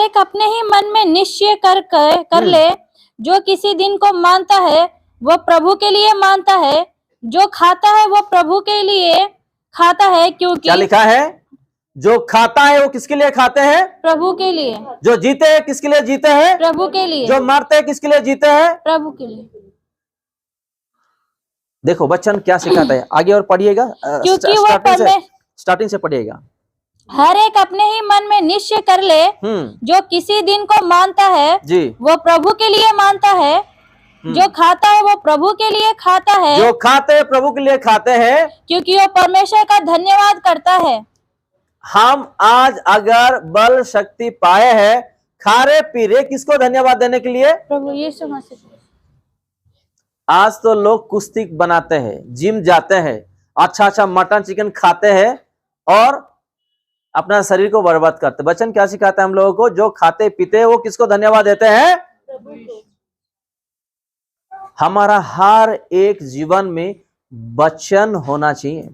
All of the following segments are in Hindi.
एक अपने ही मन में निश्चय कर ले, जो किसी दिन को मानता है वो प्रभु के लिए मानता है, जो खाता है वो प्रभु के लिए खाता है, क्योंकि क्या लिखा है? जो खाता है वो किसके लिए खाते हैं? प्रभु के लिए। जो जीते हैं किसके लिए जीते हैं? प्रभु के लिए। जो मरते हैं किसके लिए जीते हैं? प्रभु के लिए। देखो वचन क्या सिखाता है, आगे और पढ़िएगा, क्योंकि वो स्टार्टिंग से पढ़िएगा। हर एक अपने ही मन में निश्चय कर ले, जो किसी दिन को मानता है जी वो प्रभु के लिए मानता है, जो खाता है वो प्रभु के लिए खाता है, जो खाते हैं प्रभु के लिए खाते हैं, क्योंकि वो परमेश्वर का धन्यवाद करता है। हम आज अगर बल शक्ति पाए हैं, खा रहे पी रहे, किसको धन्यवाद देने के लिए? प्रभु यीशु मसीह। आज तो लोग कुश्ती बनाते हैं, जिम जाते हैं, अच्छा मटन चिकन खाते हैं और अपना शरीर को बर्बाद करते। वचन क्या सिखाता है हम लोगों को? जो खाते पीते हैं वो किसको धन्यवाद देते हैं? हमारा हर एक जीवन में वचन होना चाहिए।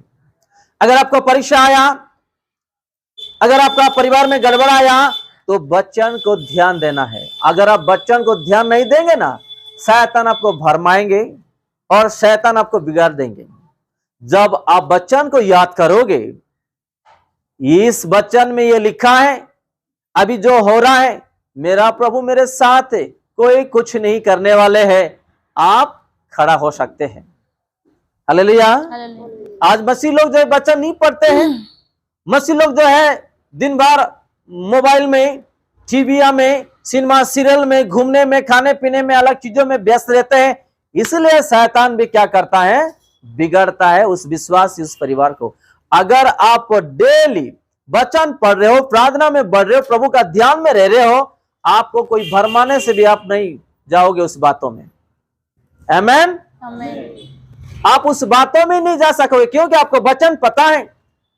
अगर आपको परीक्षा आया, अगर आपका परिवार में गड़बड़ आया, तो वचन को ध्यान देना है। अगर आप वचन को ध्यान नहीं देंगे ना, शैतान आपको भरमाएंगे और शैतान आपको बिगाड़ देंगे। जब आप वचन को याद करोगे, इस वचन में ये लिखा है, अभी जो हो रहा है, मेरा प्रभु मेरे साथ है, कोई कुछ नहीं करने वाले हैं, आप खड़ा हो सकते हैं। हालेलुया। आज मसीह लोग जो वचन नहीं पढ़ते हैं, मसीह लोग जो है दिन भर मोबाइल में, टीवी में, सिनेमा सीरियल में, घूमने में, खाने पीने में, अलग चीजों में व्यस्त रहते हैं। इसलिए शैतान भी क्या करता है? बिगड़ता है उस विश्वासी, उस परिवार को। अगर आप डेली वचन पढ़ रहे हो, प्रार्थना में बढ़ रहे हो, प्रभु का ध्यान में रह रहे हो, आपको कोई भरमाने से भी आप नहीं जाओगे उस बातों में। आमेन। आप उस बातों में नहीं जा सकोगे, क्योंकि आपको वचन पता है।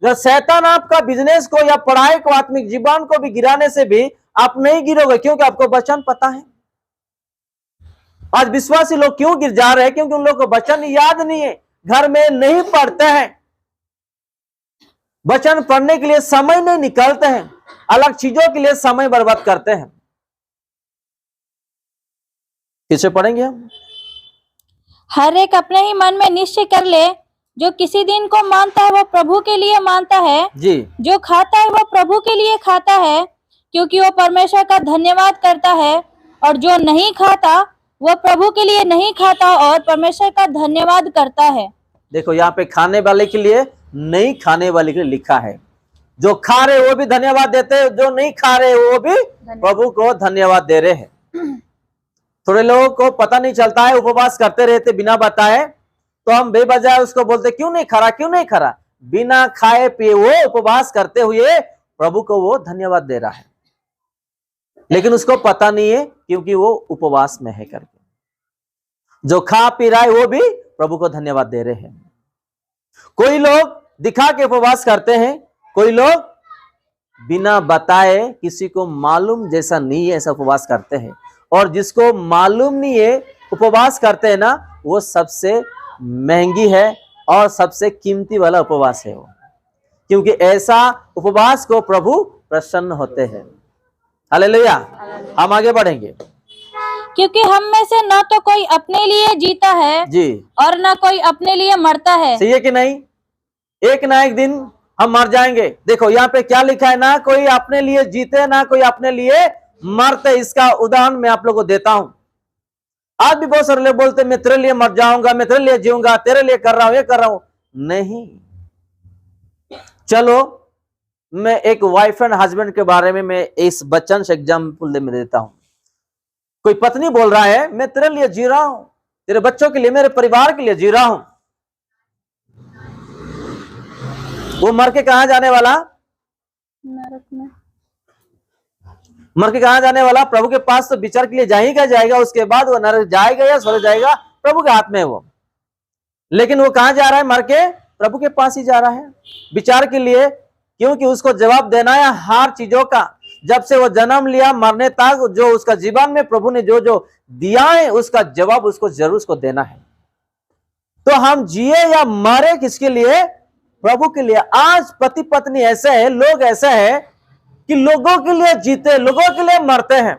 जब शैतान आपका बिजनेस को या पढ़ाई को, आत्मिक जीवन को भी गिराने से भी आप नहीं गिरोगे, क्योंकि आपको वचन पता है। आज विश्वासी लोग क्यों गिर जा रहे हैं? क्योंकि उन लोगों को वचन याद नहीं है, घर में नहीं पढ़ते हैं, वचन पढ़ने के लिए समय नहीं निकालते हैं, अलग चीजों के लिए समय बर्बाद करते हैं। किसे पढ़ेंगे हम? हर एक अपने ही मन में निश्चय कर ले, जो किसी दिन को मानता है वो प्रभु के लिए मानता है जी, जो खाता है वो प्रभु के लिए खाता है, क्योंकि वो परमेश्वर का धन्यवाद करता है, और जो नहीं खाता वो प्रभु के लिए नहीं खाता और परमेश्वर का धन्यवाद करता है। देखो यहाँ पे खाने वाले के लिए, नहीं खाने वाले के लिए लिखा है। जो खा रहे वो भी धन्यवाद देते हैं, जो नहीं खा रहे वो भी प्रभु को धन्यवाद दे रहे हैं। थोड़े लोगों को पता नहीं चलता है, उपवास करते रहते बिना बताए, तो हम बेवजह उसको बोलते क्यों नहीं खा रहा, क्यों नहीं खा रहा। बिना खाए पिए वो उपवास करते हुए प्रभु को वो धन्यवाद दे रहा है, लेकिन उसको पता नहीं है क्योंकि वो उपवास में है करके। जो खा पी रहा है वो भी प्रभु को धन्यवाद दे रहे हैं। कोई लोग दिखा के उपवास करते हैं, कोई लोग बिना बताए, किसी को मालूम जैसा नहीं है ऐसा उपवास करते हैं। और जिसको मालूम नहीं है उपवास करते हैं ना, वो सबसे महंगी है और सबसे कीमती वाला उपवास है वो, क्योंकि ऐसा उपवास को प्रभु प्रसन्न होते हैं। हालेलुया। हम आगे बढ़ेंगे। क्योंकि हम में से न तो कोई अपने लिए जीता है जी, और न कोई अपने लिए मरता है। सही है कि नहीं? एक ना एक दिन हम मर जाएंगे। देखो यहाँ पे क्या लिखा है, ना कोई अपने लिए जीते, ना कोई अपने लिए मरते। इसका उदाहरण मैं आप लोगों को देता हूं। आज भी बहुत सारे लोग बोलते मैं तेरे लिए मर जाऊंगा, मैं तेरे लिए जीऊंगा, तेरे लिए कर रहा हूं, ये कर रहा हूं। नहीं, चलो मैं एक वाइफ एंड हस्बैंड के बारे में मैं इस बच्चन से एग्जाम्पल में देता हूं। कोई पत्नी बोल रहा है मैं तेरे लिए जी रहा हूं, तेरे बच्चों के लिए, मेरे परिवार के लिए जी रहा हूं। वो मर के कहां जाने वाला? नरक में। मर के कहां जाने वाला? प्रभु के पास तो विचार के लिए जाएगा। उसके बाद वो नरक जाएगा या स्वर्ग जाएगा, प्रभु के हाथ में है वो। लेकिन वो कहां जा रहा है? मर के प्रभु के पास ही जा रहा है विचार के लिए, क्योंकि उसको जवाब देना है हर चीजों का। जब से वो जन्म लिया मरने तक जो उसका जीवन में प्रभु ने जो जो दिया है, उसका जवाब उसको जरूर उसको देना है। तो हम जिए या मरे किसके लिए? प्रभु के लिए। आज पति पत्नी ऐसे है, लोग ऐसे हैं, कि लोगों के लिए जीते, लोगों के लिए मरते हैं।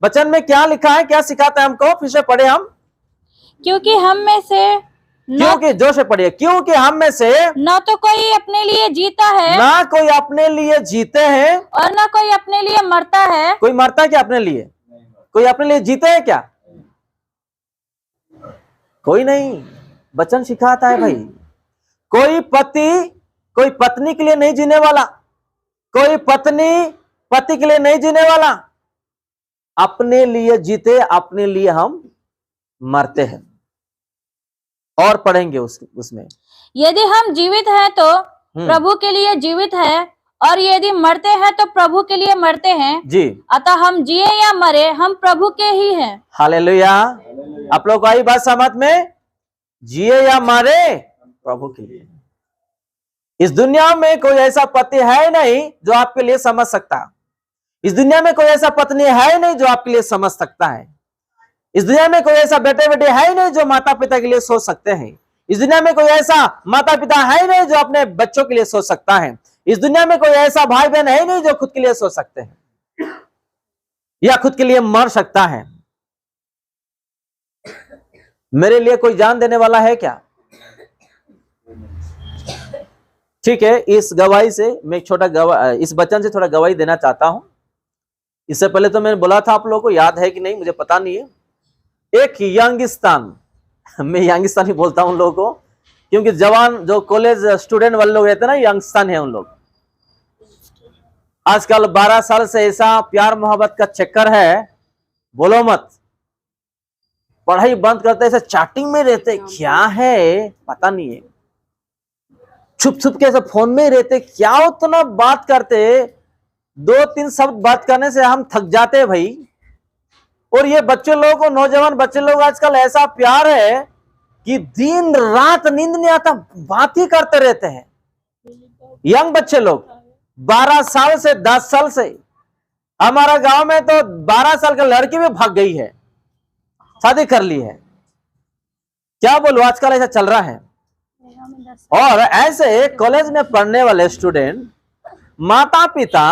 वचन में क्या लिखा है, क्या सिखाता है हमको, फिर से पढ़े हम। क्योंकि हम में से न क्योंकि, जोर से पढ़िए, क्योंकि हम में से न तो कोई अपने लिए जीता है ना कोई अपने लिए जीते हैं और न कोई अपने लिए मरता है। कोई मरता है क्या अपने लिए? कोई अपने लिए जीते हैं क्या? कोई नहीं। वचन सिखाता है भाई, कोई पति कोई पत्नी के लिए नहीं जीने वाला, कोई पत्नी पति के लिए नहीं जीने वाला, अपने लिए जीते, अपने लिए हम मरते हैं। और पढ़ेंगे उसमें, यदि हम जीवित हैं तो प्रभु के लिए जीवित है, और यदि मरते हैं तो प्रभु के लिए मरते हैं जी। अतः हम जिए या मरे हम प्रभु के ही हैं। हालेलुया। आप लोग को आई बात समझ में? जिए या मरे प्रभु के लिए। इस दुनिया में कोई ऐसा पति है नहीं जो आपके लिए समझ सकता, इस दुनिया में कोई ऐसा पत्नी है नहीं जो आपके लिए समझ सकता है, इस दुनिया में कोई ऐसा बेटे बेटे है नहीं जो माता पिता के लिए सोच सकते हैं, इस दुनिया में कोई ऐसा माता पिता है नहीं जो अपने बच्चों के लिए सोच सकता है, इस दुनिया में कोई ऐसा भाई बहन है नहीं जो खुद के लिए सोच सकते हैं या खुद के लिए मर सकता है। मेरे लिए कोई जान देने वाला है क्या? ठीक है, इस गवाही से मैं इस वचन से थोड़ा गवाही देना चाहता हूं। इससे पहले तो मैंने बोला था, आप लोगों को याद है कि नहीं मुझे पता नहीं है, एक यंगिस्तान, मैं यंगिस्तान ही बोलता हूं उन लोगों को, क्योंकि जवान जो कॉलेज स्टूडेंट वाले लोग रहते हैं ना, यंगिस्तान है उन लोग। आजकल 12 साल से ऐसा प्यार मोहब्बत का चक्कर है, बोलो मत। पढ़ाई बंद करते ऐसे चैटिंग में रहते, क्या है पता नहीं है, छुप छुप के ऐसे फोन में रहते, क्या उतना बात करते, 2-3 शब्द बात करने से हम थक जाते हैं भाई। और ये बच्चे लोगों को, नौजवान बच्चे लोग आजकल ऐसा प्यार है कि दिन रात नींद नहीं आता, बात ही करते रहते हैं। यंग बच्चे लोग 12 साल से 10 साल से, हमारा गांव में तो 12 साल का लड़की भी भाग गई है, शादी कर ली है। क्या बोलूं, आजकल ऐसा चल रहा है। और ऐसे कॉलेज में पढ़ने वाले स्टूडेंट, माता पिता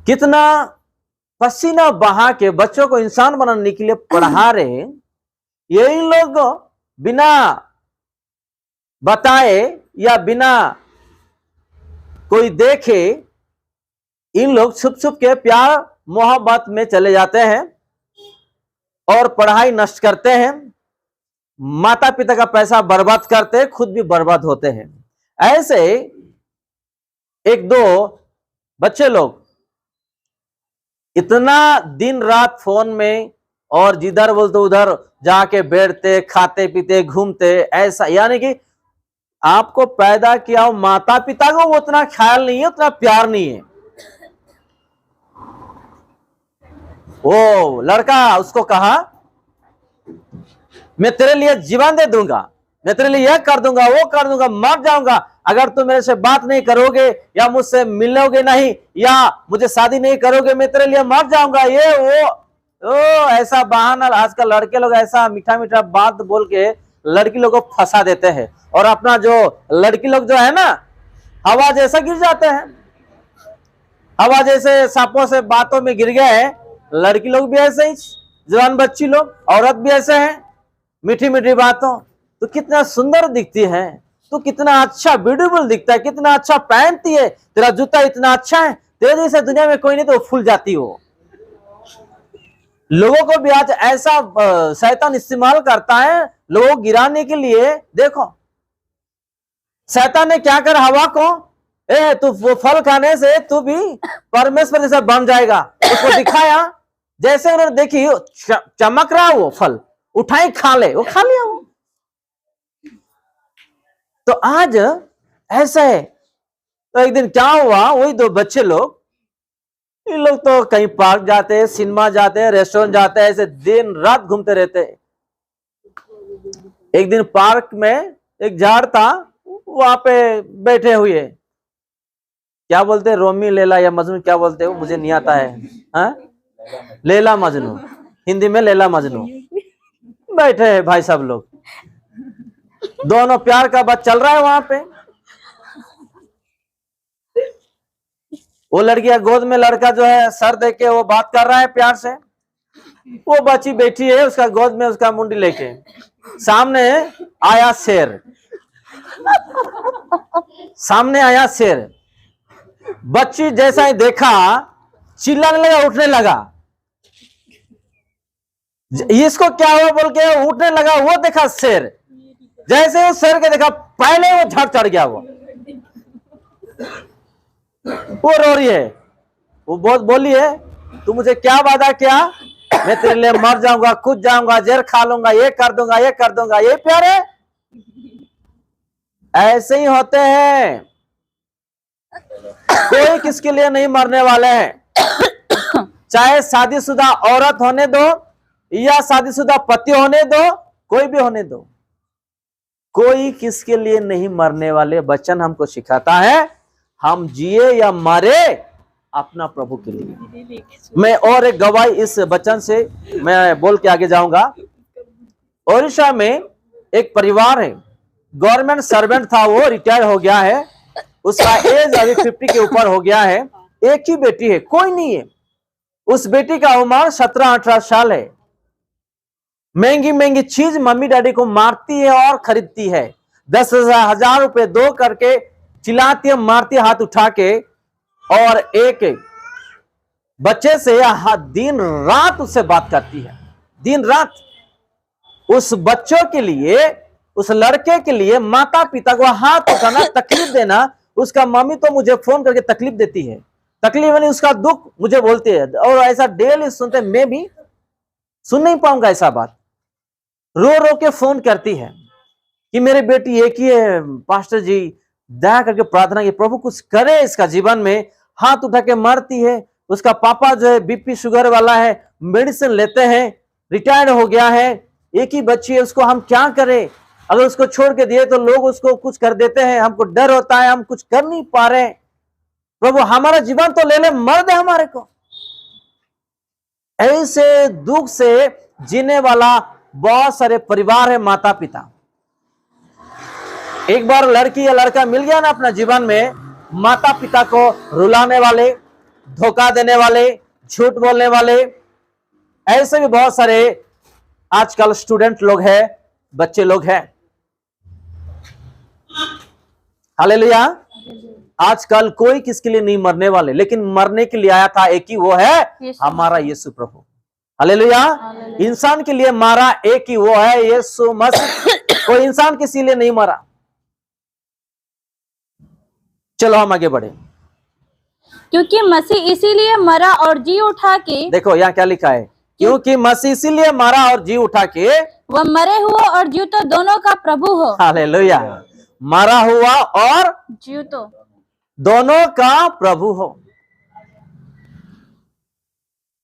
कितना पसीना बहा के बच्चों को इंसान बनाने के लिए पढ़ा रहे, यही लोग बिना बताए या बिना कोई देखे, इन लोग छुप छुप के प्यार मोहब्बत में चले जाते हैं और पढ़ाई नष्ट करते हैं, माता पिता का पैसा बर्बाद करते हैं, खुद भी बर्बाद होते हैं। ऐसे 1-2 बच्चे लोग इतना दिन रात फोन में और जिधर बोलते उधर जाके बैठते, खाते पीते घूमते, ऐसा, यानी कि आपको पैदा किया माता पिता को वो उतना ख्याल नहीं है, उतना प्यार नहीं है। वो लड़का उसको कहा, मैं तेरे लिए जीवन दे दूंगा, मैं तेरे लिए यह कर दूंगा, वो कर दूंगा, मर जाऊंगा अगर तुम मेरे से बात नहीं करोगे या मुझसे मिलोगे नहीं या मुझे शादी नहीं करोगे, मैं तेरे लिए मर जाऊंगा। ये वो ऐसा बहाना, आजकल लड़के लोग ऐसा मीठा मीठा बात बोल के लड़की लोग को फंसा देते हैं, और अपना जो लड़की लोग जो है ना, हवा जैसा गिर जाते हैं, हवा जैसे सांपों से बातों में गिर गए हैं। लड़की लोग भी ऐसे ही, जवान बच्ची लोग, औरत भी ऐसे हैं, मीठी मीठी बातों, तो कितना सुंदर दिखती है, तो कितना अच्छा ब्यूटीफुल दिखता है, कितना अच्छा पहनती है, तेरा जूता इतना अच्छा है, तेरे जैसे दुनिया में कोई नहीं, तो फूल जाती हो। लोगों को भी आज ऐसा शैतान इस्तेमाल करता है लोगों को गिराने के लिए। देखो शैतान ने क्या कर, हवा को, तू वो फल खाने से तू भी परमेश्वर जैसा बन जाएगा, उसको दिखाया, जैसे उन्होंने देखी चमक रहा वो फल, उठाई खा ले, वो खा लिया वो। तो आज ऐसा है। तो एक दिन क्या हुआ, वही 2 बच्चे लोग, इन लोग तो कहीं पार्क जाते हैं, सिनेमा जाते हैं, रेस्टोरेंट जाते हैं, ऐसे दिन रात घूमते रहते हैं। एक दिन पार्क में एक झाड़ था, वहां पे बैठे हुए, क्या बोलते हैं, रोमी लैला या मजनू, क्या बोलते हैं वो, मुझे नहीं आता है, हाँ? लैला मजनू, हिंदी में लैला मजनू बैठे हैं भाई सब लोग, दोनों प्यार का बात चल रहा है वहां पे। वो लड़की का गोद में लड़का जो है सर दे के वो बात कर रहा है प्यार से, वो बच्ची बैठी है उसका गोद में उसका मुंडी लेके, सामने आया शेर, सामने आया शेर। बच्ची जैसा ही देखा चिल्लाने लगा, उठने लगा, इसको क्या हुआ बोल के उठने लगा। वो देखा शेर, जैसे उस शेर के देखा पहले वो झट चढ़ गया, वो रो रही है। वो बहुत बोली है, तू मुझे क्या वादा किया, मैं तेरे लिए मर जाऊंगा, कूद जाऊंगा, जहर खा लूंगा, ये कर दूंगा, ये कर दूंगा। ये प्यार है? ऐसे ही होते हैं। कोई किसके लिए नहीं मरने वाले हैं। चाहे शादीशुदा औरत होने दो या शादीशुदा पति होने दो, कोई भी होने दो, कोई किसके लिए नहीं मरने वाले। वचन हमको सिखाता है हम जिए या मरे अपना प्रभु के लिए। मैं और एक गवाही इस वचन से मैं बोल के आगे जाऊंगा। ओडिशा में एक परिवार है, गवर्नमेंट सर्वेंट था, वो रिटायर हो गया है, उसका एज अभी 50 के ऊपर हो गया है। एक ही बेटी है, कोई नहीं है। उस बेटी का उम्र 17-18 साल है। महंगी महंगी चीज मम्मी डैडी को मारती है और खरीदती है। 10,000 रुपए दो करके चिल्लाती है, मारती है हाथ उठा के। और एक बच्चे से दिन रात उससे बात करती है, दिन रात। उस बच्चों के लिए, उस लड़के के लिए माता पिता को हाथ उठाना, तकलीफ देना। उसका मम्मी तो मुझे फोन करके तकलीफ देती है, तकलीफ नहीं उसका दुख मुझे बोलती है, और ऐसा डेली सुनते, मैं भी सुन नहीं पाऊंगा ऐसा बात। रो रो के फोन करती है कि मेरी बेटी एक ही है पास्टर जी, दया करके प्रार्थना की प्रभु कुछ करे इसका जीवन में। हाथ उठा के मारती है। उसका पापा जो है बीपी शुगर वाला है, मेडिसिन लेते हैं, रिटायर्ड हो गया है, एक ही बच्ची है, उसको हम क्या करें। अगर उसको छोड़ के दिए तो लोग उसको कुछ कर देते हैं, हमको डर होता है, हम कुछ कर नहीं पा रहे। प्रभु हमारा जीवन तो ले ले, मर दे हमारे को। ऐसे दुख से जीने वाला बहुत सारे परिवार है, माता पिता। एक बार लड़की या लड़का मिल गया ना अपना जीवन में, माता पिता को रुलाने वाले, धोखा देने वाले, झूठ बोलने वाले, ऐसे भी बहुत सारे आजकल स्टूडेंट लोग हैं, बच्चे लोग हैं। हालेलुया। आजकल कोई किसके लिए नहीं मरने वाले, लेकिन मरने के लिए आया था एक ही, वो है हमारा यीशु प्रभु। हालेलुया। इंसान के लिए मारा एक ही, वो है यीशु मसीह। कोई इंसान किसी लिए नहीं मरा। चलो हम आगे बढ़े। क्योंकि मसीह इसीलिए मरा और जी उठा के, देखो यहाँ क्या लिखा है, क्योंकि मसीह इसीलिए मरा और जी उठा के वह मरे हुए और जीवतो दोनों का प्रभु हो। हालेलुया। मरा हुआ और जीवतो दोनों का प्रभु हो।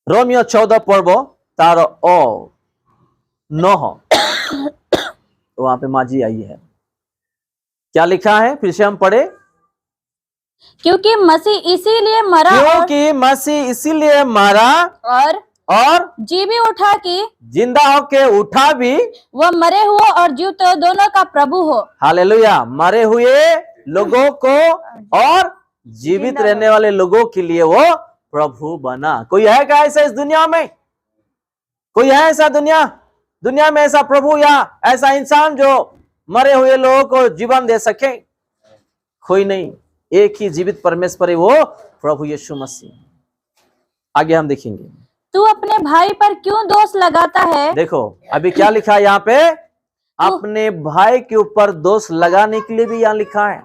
रोमियो 14 पढ़ो तार ओ 9 वहां पे माजी आई है, क्या लिखा है, फिर से हम पढ़े। क्योंकि मसीह इसीलिए मरा क्योंकि मसीह इसीलिए मरा और जी भी उठा के, जिंदा होके उठा भी, वह मरे हुए और जीवतो दोनों का प्रभु हो। हालेलुया। मरे हुए लोगों को और जीवित रहने वाले लोगों के लिए वो प्रभु बना। कोई है क्या ऐसा इस दुनिया में? कोई है ऐसा दुनिया में ऐसा प्रभु या ऐसा इंसान जो मरे हुए लोगों को जीवन दे सके? कोई नहीं। एक ही जीवित परमेश्वर है, वो प्रभु यीशु मसीह। आगे हम देखेंगे। तू अपने भाई पर क्यों दोष लगाता है? देखो अभी क्या लिखा है यहाँ पे, अपने भाई के ऊपर दोष लगाने के लिए भी यहाँ लिखा है।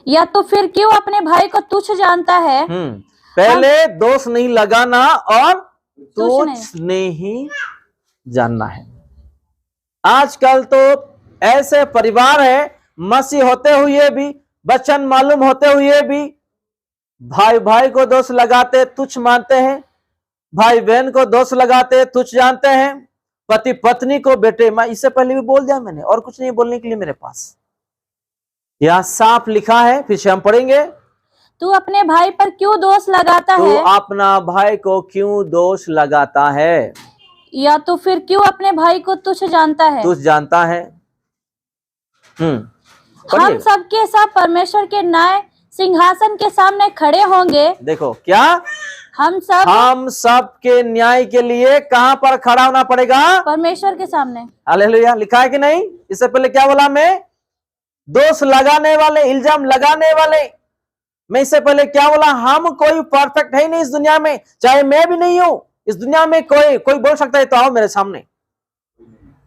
या तो फिर क्यों अपने भाई को तुच्छ जानता है? पहले दोष नहीं लगाना और तुच्छ नहीं जानना है। आजकल तो ऐसे परिवार है, मसीह होते हुए भी, वचन मालूम होते हुए भी भाई भाई को दोष लगाते, तुच्छ मानते हैं। भाई बहन को दोष लगाते, तुच्छ जानते हैं। पति पत्नी को, बेटे, मैं इससे पहले भी बोल दिया मैंने, और कुछ नहीं बोलने के लिए मेरे पास। यह साफ लिखा है, फिर से हम पढ़ेंगे। तू अपने भाई पर क्यों दोष लगाता है? तू अपना भाई को क्यों दोष लगाता है? या तो फिर क्यों अपने भाई को तुच्छ जानता है? तुच्छ जानता है। हम सबके सब परमेश्वर के न्याय सिंहासन के सामने खड़े होंगे, देखो क्या, हम सब हम सब के न्याय के लिए कहां पर खड़ा होना पड़ेगा? परमेश्वर के सामने। हालेलुया। लिखा है कि नहीं? इससे पहले क्या बोला मैं? दोष लगाने वाले, इल्जाम लगाने वाले। मैं इससे पहले क्या बोला? हम कोई परफेक्ट है ही नहीं इस दुनिया में, चाहे मैं भी नहीं हूं इस दुनिया में। कोई बोल सकता है तो आओ मेरे सामने,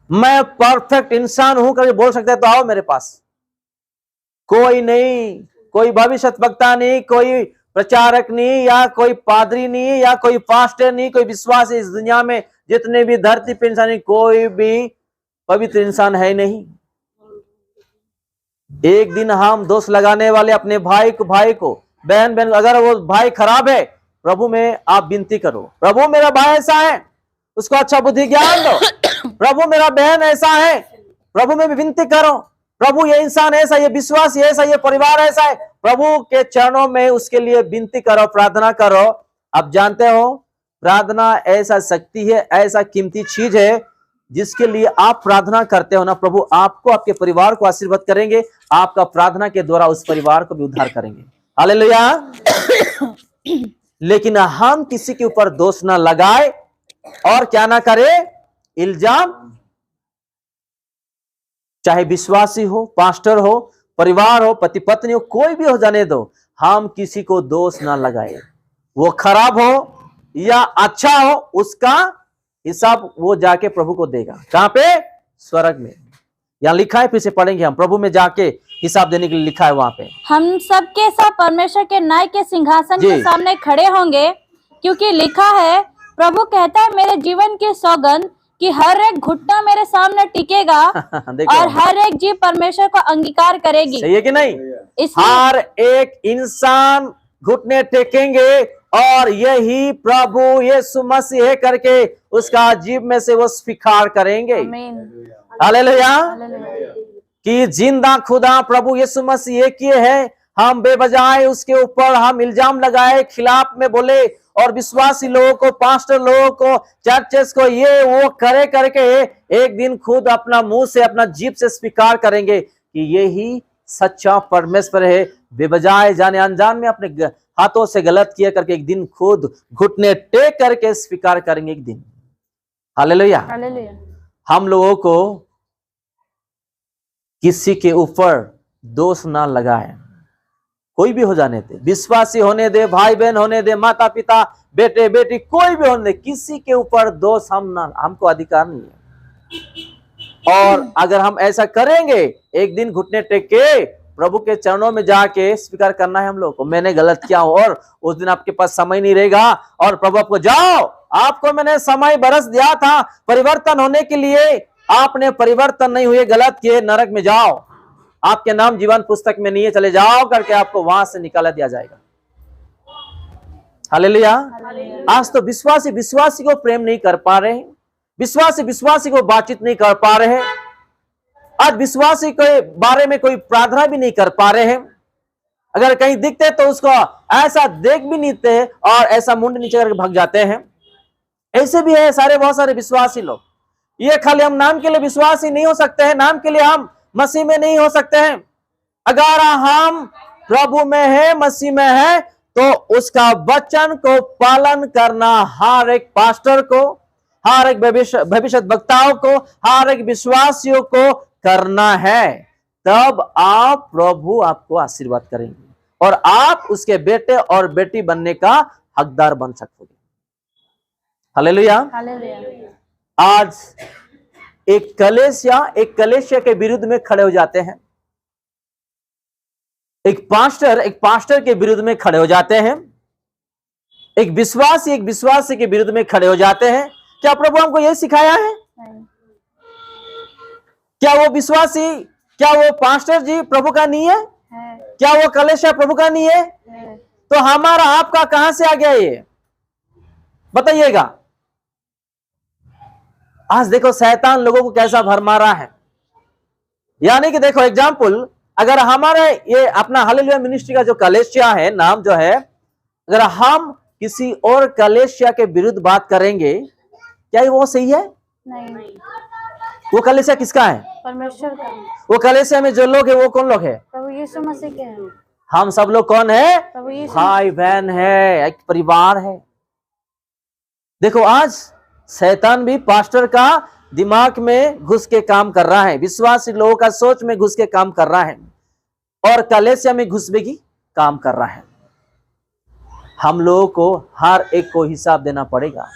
मैं परफेक्ट इंसान हूं करके बोल सकता है तो आओ मेरे पास। कोई नहीं, कोई भविष्यद्वक्ता नहीं, कोई प्रचारक नहीं, या कोई पादरी नहीं, या कोई पास्टर नहीं, कोई विश्वास इस दुनिया में जितने भी धरती पे इंसान, कोई भी पवित्र इंसान है नहीं। एक दिन हम दोष लगाने वाले अपने भाई को बहन, अगर वो भाई खराब है, प्रभु में आप विनती करो, प्रभु मेरा भाई ऐसा है, उसको अच्छा बुद्धि ज्ञान दो। प्रभु मेरा बहन ऐसा है, प्रभु में भी विनती करो, प्रभु ये इंसान ऐसा, ये विश्वास ऐसा, ये परिवार ऐसा है, प्रभु के चरणों में उसके लिए विनती करो, प्रार्थना करो। आप जानते हो प्रार्थना ऐसा शक्ति है, ऐसा कीमती चीज है, जिसके लिए आप प्रार्थना करते हो ना, प्रभु आपको, आपके परिवार को आशीर्वाद करेंगे, आपका प्रार्थना के द्वारा उस परिवार को भी उद्धार करेंगे। हालेलुया। लेकिन हम किसी के ऊपर दोष ना लगाए और क्या ना करे, इल्जाम, चाहे विश्वासी हो, पास्टर हो, परिवार हो, पति पत्नी हो, कोई भी हो जाने दो, हम किसी को दोष ना लगाए। वो खराब हो या अच्छा हो, उसका हिसाब वो जाके प्रभु को देगा। कहां पे? स्वर्ग में। यहां लिखा है, फिर से पढ़ेंगे हम, प्रभु में जाके हिसाब देने के लिए लिखा है वहां पे। हम सबके सब परमेश्वर के न्याय के सिंहासन के सामने खड़े होंगे, क्योंकि लिखा है, प्रभु कहता है, मेरे जीवन की सौगंध कि हर एक घुटना मेरे सामने टिकेगा और हर एक जीभ परमेश्वर को अंगीकार करेगी। सही है कि नहीं? इसलिए हर एक इंसान घुटने टेकेंगे और यही प्रभु यीशु मसीह है करके उसका जीभ में से वो स्वीकार करेंगे। हालेलुया। कि जिंदा खुदा प्रभु यीशु मसीह एक ही है। हम बेबजाय उसके ऊपर हम इल्जाम लगाए, खिलाफ में बोले, और विश्वासी लोगों को, पास्टर लोगों को, चर्चेस को ये वो करे करके एक दिन खुद अपना मुंह से, अपना जीभ से स्वीकार करेंगे कि यही सच्चा परमेश्वर है। बेबजाय जाने अनजान में अपने हाथों से गलत किया करके एक दिन खुद घुटने टेक करके स्वीकार करेंगे एक दिन। हालेलुया। हम लोगों को किसी के ऊपर दोष ना लगाए, कोई भी हो जाने दे, विश्वासी होने दे, भाई बहन होने दे, माता पिता, बेटे बेटी, कोई भी होने दे, किसी के ऊपर दोष हमको अधिकार नहीं है। और अगर हम ऐसा करेंगे, एक दिन घुटने टेक के प्रभु के चरणों में जाके स्वीकार करना है हम लोग को, मैंने गलत किया हो। और उस दिन आपके पास समय नहीं रहेगा और प्रभु आपको, जाओ, आपको मैंने समय बरस दिया था परिवर्तन होने के लिए, आपने परिवर्तन नहीं हुए, गलत किए, नरक में जाओ, आपके नाम जीवन पुस्तक में नहीं है, चले जाओ करके आपको वहां से निकाला दिया जाएगा। हालेलुया। आज तो विश्वासी को प्रेम नहीं कर पा रहे, विश्वासी को बातचीत नहीं कर पा रहे, आज विश्वासी के बारे में कोई प्रार्थना भी नहीं कर पा रहे हैं। अगर कहीं दिखते तो उसको ऐसा देख भी नहीं थे और ऐसा मुंड नीचे करके भाग जाते हैं। ऐसे भी है सारे, बहुत सारे विश्वासी लोग। ये खाली हम नाम के लिए विश्वासी नहीं हो सकते हैं, नाम के लिए हम मसीह में नहीं हो सकते हैं। अगर हम प्रभु में है, मसीह में है, तो उसका वचन को पालन करना हर एक पास्टर को, हर एक भविष्यद्वक्ताओं को, हर एक विश्वासियों को करना है। तब आप, प्रभु आपको आशीर्वाद करेंगे और आप उसके बेटे और बेटी बनने का हकदार बन सकोगे। हालेलुया। आज एक कलेसिया के विरुद्ध में खड़े हो जाते हैं, एक पास्टर के विरुद्ध में खड़े हो जाते हैं, एक विश्वासी के विरुद्ध में खड़े हो जाते हैं। क्या प्रभु हमको यह सिखाया है? क्या वो विश्वासी, क्या वो पास्टर जी प्रभु का नहीं है? क्या वो कलेसिया प्रभु का नहीं है? तो हमारा आपका कहां से आ गया ये बताइएगा। आज देखो शैतान लोगों को कैसा भरमा रहा है। यानी कि देखो एग्जाम्पल, अगर हमारे ये अपना हालेलुया मिनिस्ट्री का जो कलेसिया है, नाम जो है, अगर हम किसी और कलेसिया के विरुद्ध बात करेंगे, क्या वो सही है? नहीं। वो कलेसिया किसका है? परमेश्वर का। वो कलेसिया में जो लोग है वो कौन लोग है? प्रभु यीशु मसीह के हैं। हम सब लोग कौन है? प्रभु यीशु भाई बहन है, एक परिवार है। देखो आज शैतान भी पास्टर का दिमाग में घुस के काम कर रहा है, विश्वासी लोगों का सोच में घुस के काम कर रहा है, और कलेसिया में घुसने की काम कर रहा है। हम लोगों को हर एक को हिसाब देना पड़ेगा।